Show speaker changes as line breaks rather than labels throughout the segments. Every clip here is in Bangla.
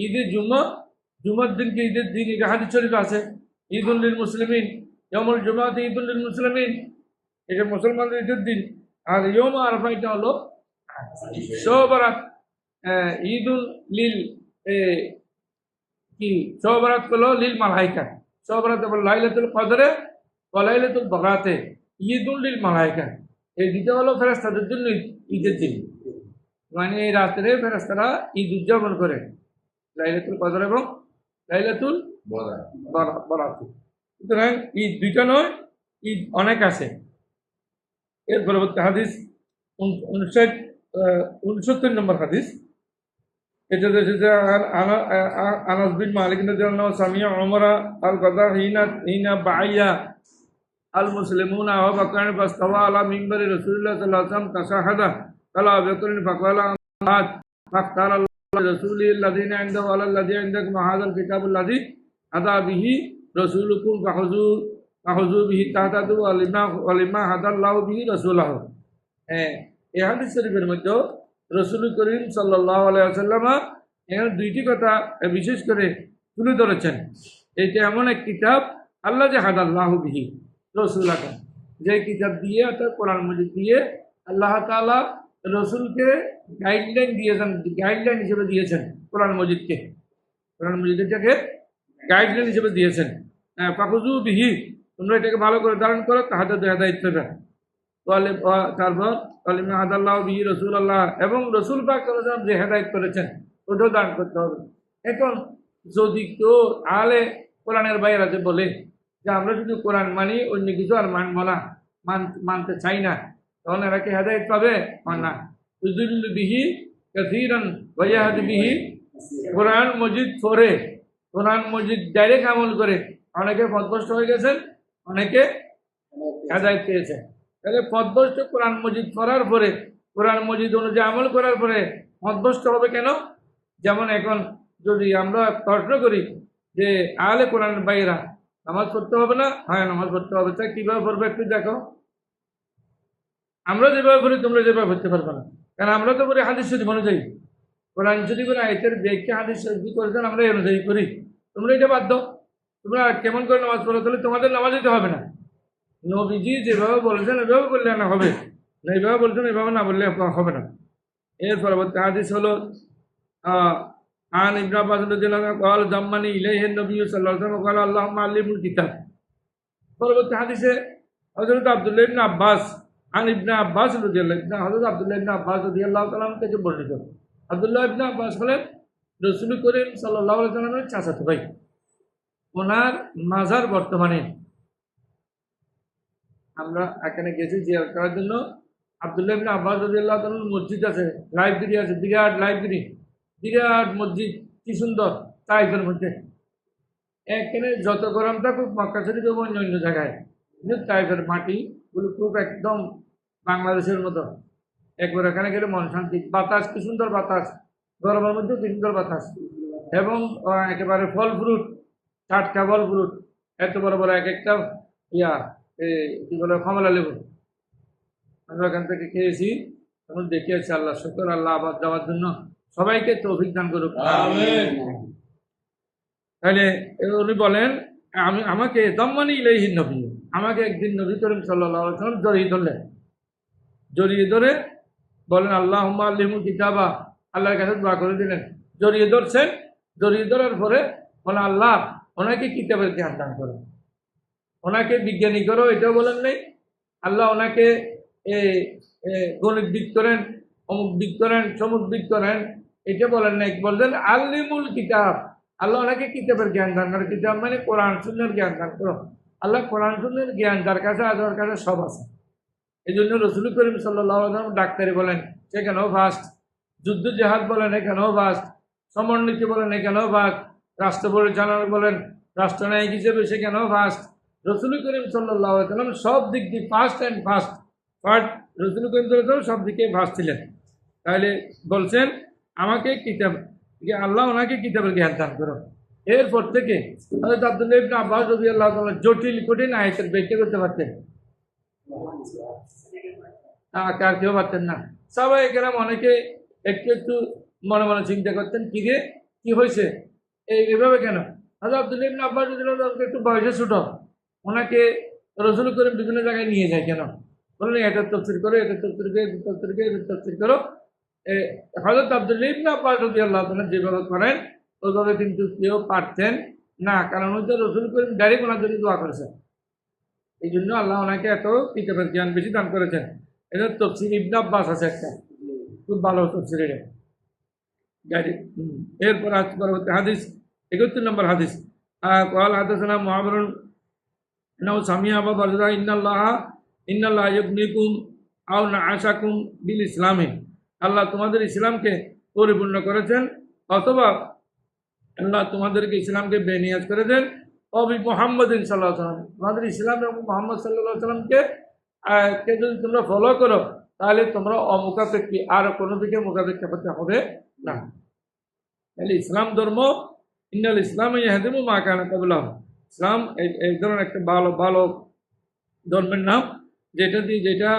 ঈদের জুমার দিনকে ঈদের দিন, এটা হাদিস শরীফ আছে। ঈদুল লিল মুসলিমিন, ইয়াউমুল জুমাতি ঈদুল লিল মুসলিমিন, এটা মুসলমানদের ঈদের দিন। আর ইয়ৌম আরাফা এটা হলো শবে বরাত। ঈদুল লিল কি শবে বরাত হলো লিল মালাইকা, শবে বরাত হলো লাইলাতুল কদরে ওয়া লাইলাতুল বারাতে, ঈদুল লিল মালাইকা। এই দুটো হলো ফেরেশতাদের জন্য ঈদের দিন, মানে এই রাত্রে ফেরেশতারা ঈদ উদযাপন করে, লাইলাতুল কদর এবং লাইলাতুল বরাত। সুতরাং ঈদ দুইটা নয়, ঈদ অনেক আছে। এর পরবর্তী হাদিস 69 নম্বর হাদিস। এটা এসেছে আনাস বিন মালিক রাদিয়াল্লাহু আনহু সামিয়া উমরা আল কাযা হিনা বাইয়া আল মুসলিমুনা ওয়া বাকান ফাস্তাওয়া আলা মিম্বারি রাসূলুল্লাহ সাল্লাল্লাহু আলাইহি ওয়াসাল্লাম তাশাহাদা কালা আবুবকর ফাকালা আত ফাক্তারা রাসূলিল্লাযিনা ইনদাহু আলা আল্লাযী ইনদাকুম হাযাল কিতাবুল লাযী আতা বিহি রাসূলুকুম ফাহুযু বিহি তাহতাদু ওয়া লিমা হাদাল্লাহু বিহি রাসূলাহু। এই হাদিস শরীফের মধ্যে রাসূল করিম সাল্লাল্লাহু আলাইহি ওয়াসাল্লাম এখানে দুইটি কথা বিশেষ করে তুলে ধরেছেন। এইটা এমন এক কিতাব আল্লাহ যে হাদাল্লাহু বিহি রাসূলাহু, যে কিতাব দিয়ে অর্থাৎ কোরআন মাজিদ দিয়ে আল্লাহ তাআলা রসুলকে গাইডলাইন দিয়েছেন, গাইডলাইন হিসেবে দিয়েছেন কোরআন মজিদকে, কোরআন মজিদটাকে গাইডলাইন হিসেবে দিয়েছেন। ফাখুযু বিহি, তোমরা এটাকে ভালো করে ধারণ করো, তাহাদাদু হেদায়েত পাবে। তারপর কালিমা হাদাল্লাহু বিহি রাসূলুল্লাহ, এবং রাসূল পাক সাল্লাল্লাহু আলাইহি ওয়াসাল্লাম যে হেদায়েত করেছেন ওটাও দান করতে হবে। এখন যদি কেউ আলে কোরআনের বাইরে আছে বলে যে আমরা শুধু কোরআন মানি, অন্য কিছু আর মানব না, মানতে চাই না, তখন এরা কি হেদায়েত পাবে? না। ইউযিল্লু বিহি কাসীরান ওয়া ইয়াহদি বিহি, কোরআন মজিদ পড়ে, কোরআন মজিদ ডাইরেক্ট আমল করে অনেকে পথভ্রষ্ট হয়ে গেছেন, অনেকে হেদায়েত পেয়েছেন। তাহলে পথভ্রষ্ট কোরআন মজিদ পড়ার পরে, কোরআন মজিদ অনুযায়ী আমল করার পরে পথভ্রষ্ট হবে কেন? যেমন এখন যদি আমরা প্রশ্ন করি যে আলে কোরআনের বাইরা নামাজ পড়তে হবে না, হ্যাঁ নামাজ পড়তে হবে, তাই কীভাবে পড়বে একটু দেখো। আমরা যেভাবে পড়ি তোমরা যেভাবে পড়তে পারবে না, কারণ আমরা তো পড়ি হাদিস শরীফ অনুযায়ী, কোরআন শরীফের আয়াতের ব্যাখ্যা হাদিস শরীফ করেছেন, আমরা এই অনুযায়ী করি। তোমরা এটা বাধ্য, তোমরা কেমন করে নামাজ পড়ো, তাহলে তোমাদের নামাজ দিতে হবে না। নবীজি যেভাবে বলেছেন এভাবে বললে না হবে, না এইভাবে বলছেন এভাবে না বললে হবে না। এর পরবর্তী হাদিস হলো আন ইবনে আব্বাস রাদিয়াল্লাহু আনহু قال ضمني اليه النبي صلى الله عليه وسلم قال اللهم علمه الكتاب। পরবর্তী হাদিসে হযরত আব্দুল্লাহ ইবনে আব্বাস আন ইবনে আব্বাস রাদিয়াল্লাহু আনহু, হযরত আব্দুল্লাহ ইবনে আব্বাস রাদিয়াল্লাহু তাআলা থেকে বর্ণিত। আব্দুল্লাহ ইবনে আব্বাস হলেন রাসূল করিম সাল্লাল্লাহু আলাইহি ওয়াসাল্লামের চাচাতো ভাই। ওনার মাজার বর্তমানে আমরা এখানে গেছি জিয়ারত করার জন্য। আব্দুল্লাহ ইবনে আব্বাস রাদিয়াল্লাহু তাআলার মসজিদ আছে, লাইব্রেরি আছে, বিরাট লাইব্রেরি, বিরাট মসজিদ, কি সুন্দর তাইফের মধ্যে। এখানে যত গরম থাকুক মক্কা শরীফ এবং অন্য জায়গায়, কিন্তু তাইফের মাটিগুলো খুব একদম বাংলাদেশের মতো, একবার এখানে গেলে মন শান্তি। বাতাস কি সুন্দর বাতাস, গরমের মধ্যে কি সুন্দর বাতাস, এবং একেবারে ফল ফ্রুট, টাটকা ফল ফ্রুট, এত বড় বড় এক একটা কি বলে কমলা লেবু। আমরা এখান থেকে খেয়েছি, এখন দেখিয়েছি। আল্লাহ শুকর, আল্লাহ আবাদ দেওয়ার জন্য সবাইকে তৌফিক দান করুক। তাহলে উনি বলেন আমাকে দম্মানি ইলাইহিন নবী, আমাকে একদিন নবী করিম সাল্লাল্লাহু আলাইহি ওয়াসাল্লাম জড়িয়ে ধরলেন, জড়িয়ে ধরে বলেন আল্লাহুম্মা আল্লিমহু কিতাবা, আল্লাহর কাছে দোয়া করে দিলেন। জড়িয়ে ধরছেন, জড়িয়ে ধরার পরে বলেন আল্লাহ ওনাকে কিতাবের জ্ঞান দান করো, ওনাকে বিজ্ঞানী করো, এটাও বলেন নেই। আল্লাহ ওনাকে গণিতবিদ করেন, অমুকবিদ করেন, সমুকবিদ করেন, এটা বলেন নাই। বললেন আল্লিমুল কিতাব, আল্লাহ ওনাকে কিতাবের জ্ঞান দান করে। কিতাব মানে কোরআন সুন্নাহর জ্ঞান দান করো। আল্লাহ কোরআন সুন্নাহর জ্ঞান যার কাছে আছে, ওর কাছে সব আছে। এই জন্য রাসূল করিম সাল্লাল্লাহু আলাইহি ওয়াসাল্লাম ডাক্তারি বলেন সেখানেও ফার্স্ট, যুদ্ধ জেহাদ বলেন এখানেও ফার্স্ট, সমরনীতি বলেন এখানেও ফার্স্ট, রাষ্ট্র পরিচালনা বলেন রাষ্ট্রনায়ক হিসেবে সেখানেও ফার্স্ট। রাসূল করিম সাল্লাল্লাহু আলাইহি ওয়াসাল্লাম সব দিক দিয়ে ফার্স্ট অ্যান্ড ফার্স্ট। রাসূল করিম সাল্লাল্লাহু আলাইহি ওয়াসাল্লাম সব দিকে ফার্স্ট ছিলেন। তাহলে বলছেন আমাকে কিতাব, আল্লাহ ওনাকে কিতাবের জ্ঞান দান করো। এরপর থেকে হযরত আব্দুল্লাহ ইবনে আব্বাস রাদিয়াল্লাহু তাআলা জটিল কঠিন আয়াতের ব্যাখ্যা করতে পারতেন, আর কেউ পারতেন না। সবাই এখানে অনেকে একটু একটু মনে মনে চিন্তা করতেন, কি কি হয়েছে এইভাবে কেন? হযরত আব্দুল্লাহ ইবনে আব্বাস রাদিয়াল্লাহু আনহু একটু বয়সে ছোট, ওনাকে রাসূল করিম বিভিন্ন জায়গায় নিয়ে যায় কেন? বললেন এটা তাফসীর করো, এটা তাফসীর করো, এটা তাফসীর করো, এটা তাফসীর করো। হযরত আব্দুল্লাহ ইবনে আব্বাস রাদিয়াল্লাহু তাআলা যেভাবে করেন ওইভাবে কিন্তু কেউ পারতেন না, কারণ ওই যে রাসূল করিম ডাইরেক্ট ওনার জন্য দোয়া করেছেন। এই জন্য আল্লাহ ওনাকে এত কিতাবের জ্ঞান বেশি দান করেছেন। এটা তফসির ইবনে আব্বাস আছে একটা, খুব ভালো তফসির এটা ডাইরেক্ট। এরপর আজ পরবর্তী হাদিস 71 নম্বর হাদিস। قال حدثنا معمر انه سمع ابا برزة ان الله يبنيكم او نعشكم بالاسلام। আল্লাহ তোমাদের ইসলামকে পরিপূর্ণ করেছেন অথবা আল্লাহ তোমাদেরকে ইসলামকে বেনিয়াজ করেছেন অবি মুহাম্মদিন সাল্লাল্লাহু আলাইহি ওয়াসাল্লাম। তোমাদের ইসলাম এবং মুহাম্মদ সাল্লাল্লাহু আলাইহি ওয়াসাল্লামকে কে যদি তোমরা ফলো করো তাহলে তোমরা অমুখাপেক্ষী আর কোনো দিকে মুখাপেক্ষী হতে হবে না। তাহলে ইসলাম ধর্ম ইন্নাল ইসলাম ইয়াহদিমু মা কানা ক্বাবলাহু, ইসলাম এই ধরনের একটা ভালো ভালো ধর্মের নাম যেটা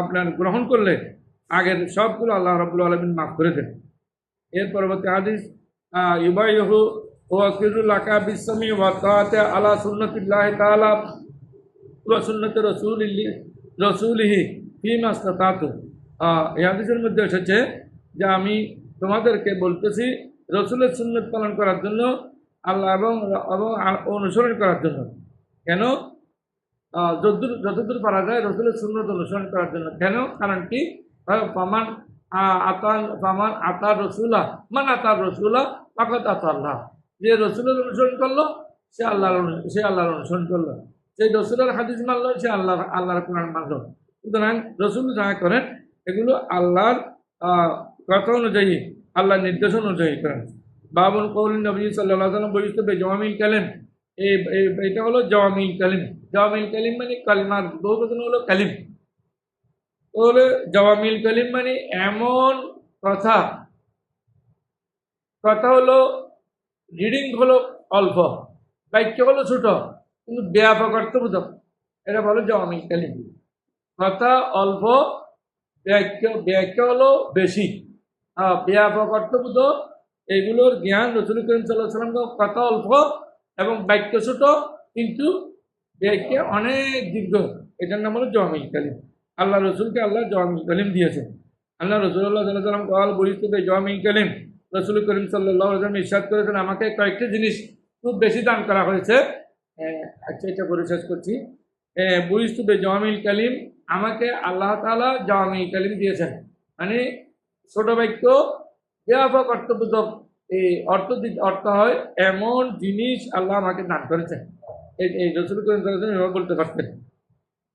আপনার গ্রহণ করলে আগের সবগুলো আল্লাহ রাব্বুল আলামিন মাফ করে দেন। এর পরবর্তী হাদিস ইউবাইহু ওয়া কিরুল লাকা বিসমি ওয়া তাআতি আলা সুন্নাতিল্লাহি তাআলা ওয়া সুন্নাতি রাসূলিহি ফিমা ইসতাতাতু। এই হাদিসের মধ্যে এসেছে যে আমি তোমাদেরকে বলতেছি রসুলের সুন্নত পালন করার জন্য আল্লাহ এবং অনুসরণ করার জন্য। কেন? যতদূর পারা যায় রসুলের সুন্নত অনুসরণ করার জন্য। কেন? কারণ কি? ফামান আতার রসুলা মান আতার রসুলা ফাকাদ আতা আল্লাহ। যে রসুলের অনুসরণ করলো সে আল্লাহর অনুসরণ করলো, সেই রসুলের হাদিস মানলো সে আল্লাহর কোরআন মানলো। সুতরাং রসুল যাহা করেন এগুলো আল্লাহর কথা অনুযায়ী, আল্লাহর নির্দেশ অনুযায়ী করেন। বাবুল কওলিন নবী সাল্লাল্লাহু আলাইহি ওয়াসাল্লাম বলিত জাওয়ামিল কালিম। এটা হলো জাওয়ামিল কালিম। জাওয়ামিল কালিম মানে কালিমার বহুবচন হলো কালিম। তাহলে জাওয়ামিল কালিম মানে এমন কথা হলো রিডিং হলো অল্প, বাক্য হলো ছোট কিন্তু ব্যাপক অর্থবোধক, এটা বলো জাওয়ামিল কালিম। কথা অল্প, ব্যাখ্যা হলো বেশি, ব্যাপক অর্থবোধক। এইগুলোর জ্ঞান রাসূল করিম সাল্লাল্লাহু আলাইহি ওয়াসাল্লাম কথা অল্প এবং বাক্য ছোট কিন্তু ব্যাখ্যা অনেক দীর্ঘ, এটার নাম হলো জাওয়ামিল কালিম। আল্লাহ রসুলকে আল্লাহ জাওয়ামিল কালিম দিয়েছেন। আল্লাহ রাসূলুল্লাহ সাল্লাল্লাহু আলাইহি ওয়াসাল্লাম কাল বলিত জাওয়ামিল কালিম। রাসূল করিম সাল্লাল্লাহু আলাইহি ওয়াসাল্লাম ইরশাদ করেছেন আমাকে কয়েকটি জিনিস খুব বেশি দান করা হয়েছে। আচ্ছা, এটা করে শেষ করছি। বলিত জাওয়ামিল কালিম, আমাকে আল্লাহ তাআলা জাওয়ামিল কালিম দিয়েছেন, মানে ছোট বাক্য ব্যাপক অর্থবোধক। এই অর্থ হয় এমন জিনিস আল্লাহ আমাকে দান করেছেন। এই রাসূল করিম সাল্লাল্লাহু আলাইহি ওয়াসাল্লাম বলতে পারতেন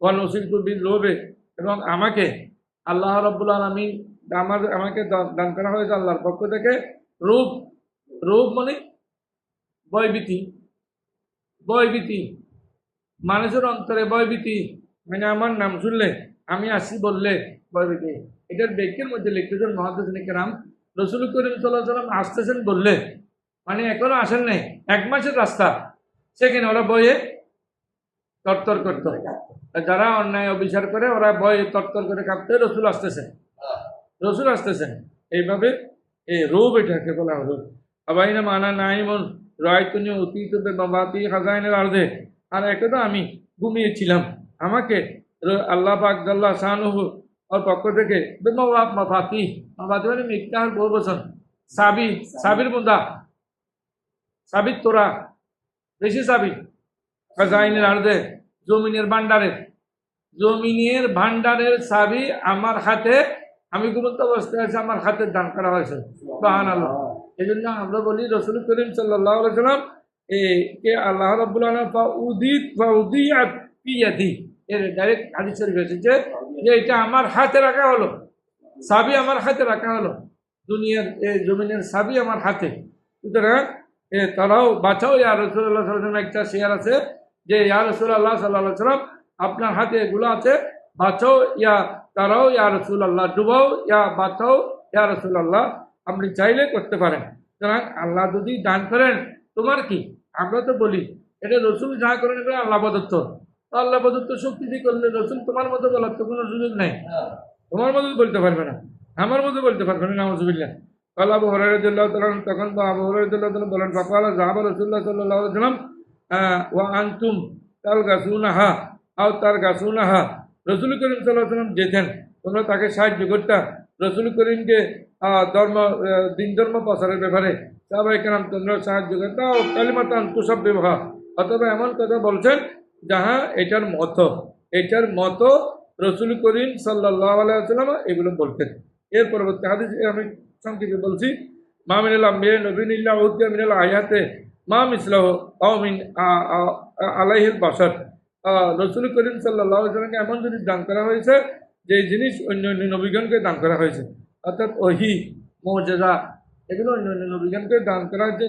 ওয়ান ওসিলতু বিল রুবে, এবং আমাকে আল্লাহ রাব্বুল আলামিন আমাকে দান করা হয়েছে আল্লাহর পক্ষ থেকে রূপ মানে ভয়ভীতি, মানুষের অন্তরে ভয়ভীতি, মানে আমার নাম শুনলে আমি আসি বললে ভয়ভীতি। এটার ব্যাখ্যার মধ্যে লিখতেছেন মুহাদ্দিসিনে কেরাম, রাসূল করিম সাল্লাল্লাহু আলাইহি ওয়াসাল্লাম আসতেছেন বললে মানে এখনো আসেন নাই, 1 মাসের রাস্তা, সেখানে ওরা ভয়ে তরতর করত। যারা অন্যায় অবিচার করে ওরা ভয়ে তরতর করে কাঁপতে, রসুল আসতেছেন এইভাবে। এই রূপ, এটাকে বলা হলো আবাইনা মানা নাইমন রায়তুনি অতীত বাবাতি খাজাইনের আরদে। আর একদা আমি ঘুমিয়েছিলাম, আমাকে আল্লাহ পাক জাল্লা শানুহু ওর পক্ষ থেকে মাফাতি মানে মিথ্যার বহু বচন, সাবির মুদা, সাবির তোরা, বেশি সাবি খাজাইনের আরদে, জমিনের ভান্ডারের চাবি আমার হাতে, আমি ঘুমন্ত অবস্থায় আছে, আমার হাতে দান করা হয়েছে। সুবহানাল্লাহ। এই জন্য আমরা বলি রাসূল করিম সাল্লাল্লাহু আলাইহি ওয়াসাল্লাম কে আল্লাহ রাব্বুল আলামিন ফাউদিয়াত ফি ইয়াদি, এর ডাইরেক্ট হাদিস শরীফ এসেছে যে এটা আমার হাতে রাখা হলো, চাবি আমার হাতে রাখা হলো, দুনিয়ার এই জমিনের চাবি আমার হাতে। সুতরাং তারাও বাঁচাও ইয়া রাসূলুল্লাহ সাল্লাল্লাহু আলাইহি ওয়াসাল্লাম। একটা শেয়ার আছে যে ইয়া রাসূলুল্লাহ সাল্লাল্লাহু আলাইহি ওয়াসাল্লাম আপনার হাতে এগুলো আছে, বাঁচাও ইয়া তারাও ইয়া রাসূলুল্লাহ, ডুবাও ইয়া বাঁচাও ইয়া রাসূলুল্লাহ, আপনি চাইলে করতে পারেন। সুতরাং আল্লাহ যদি দান করেন তোমার কি, আমরা তো বলি এটা রসুল যা করেন এটা আল্লাহ প্রদত্ত, তো আল্লাহ প্রদত্ত শক্তি দিয়ে করলে রসুল তোমার মতো বলার তো কোনো সুযোগ নেই। তোমার মতো বলতে পারবে না, আমার মতো বলতে পারবে না, নাউজুবিল্লাহ। قال أبو هريرة رضي الله تعالى عنه তখন আবু হুরায়রা রাদিয়াল্লাহু তাআলা বলেন فقال ذهب رسول الله صلى الله عليه وسلم وأنتم تلغسونها أو ترغسونها রাসূল করিম সাল্লাল্লাহু আলাইহি ওয়াসাল্লাম যেতেন তোমরা তাকে সাহায্য করতা রাসূল করিমকে ধর্ম দিন ধর্ম প্রচারের ব্যাপারে সাহাবায়ে কেরাম তোমরা সাহায্য করতা ও কালিমাতান তুসাব্বিহা অথবা এমন কথা বলছেন যাহা এটার মতো রাসূল করিম সাল্লাল্লাহু আলাইহি ওয়াসাল্লাম এগুলো বলতেন। এর পরবর্তী হাদিস আমি সংক্ষেপে বলছি মা মিনাল আম্বিয়া নবিয়্যুন ইল্লা উতিয়া মিনাল আয়াতে মা মিসলাহু আও মিন আলাইহিল বাশার রাসূল করিম সাল্লাল্লাহু আলাইহি ওয়াসাল্লামকে এমন জিনিস দান করা হয়েছে যে জিনিস অন্য অন্য নবীগণকে দান করা হয়েছে অর্থাৎ ওহী মুজিজা এগুলো অন্য অন্য নবীগণকে দান করা হয়েছে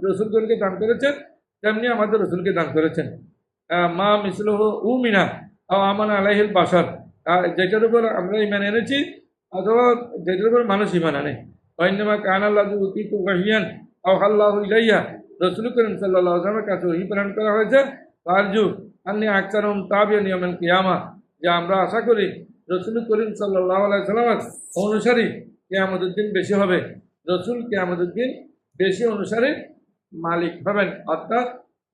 রাসূলগণকে দান করেছেন তেমনি আমাদের রাসূলকে দান করেছেন। মা মিসলাহু উমিনা আও আমানা আলাইহিল বাশার যেটার উপর আমরা ঈমান এনেছি অথবা যেটার উপর মানুষ ঈমান আনে ওয়াইন্নামা কানা আল্লাযী উতীতু ওয়াহিয়ান আও আল্লাহু ইলাইয়া রাসূল করিম সাল্লাল্লাহু আলাইহি ওয়াসাল্লামের কাছে ওহী প্রেরণ করা হয়েছে ফারজু আন্নী আকসারুহুম তাবিয়ান ইয়াউমাল কিয়ামা যে আমরা আশা করি রাসূল করিম সাল্লাল্লাহু আলাইহি ওয়াসাল্লামের অনুসারী কিয়ামতের দিন বেশি হবে রাসূল কিয়ামতের দিন বেশি অনুসারীর মালিক হবেন অর্থাৎ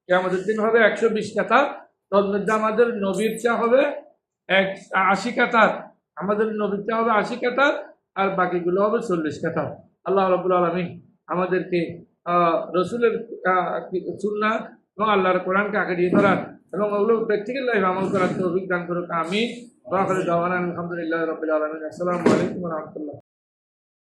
কিয়ামতের দিন হবে 120 কাতার তার মধ্যে আমাদের নবীর চা হবে 80 কাতার আমাদের নবীর চা হবে 80 কাতার আর বাকিগুলো হবে 40 কাতার। আল্লাহ রাব্বুল আলামিন আমাদেরকে রাসূলের সুন্নাহ এবং আল্লাহর কোরআনকে আগে দিয়ে ধরার এবং ওগুলো প্র্যাকটিক্যাল লাইফ আমল করার তৌফিক দান করুক আমিন। ওয়া আখিরু দাওয়ানা আলহামদুলিল্লাহি রাব্বিল আলামিন। আসসালামু আলাইকুম ওয়া রাহমাতুল্লাহ।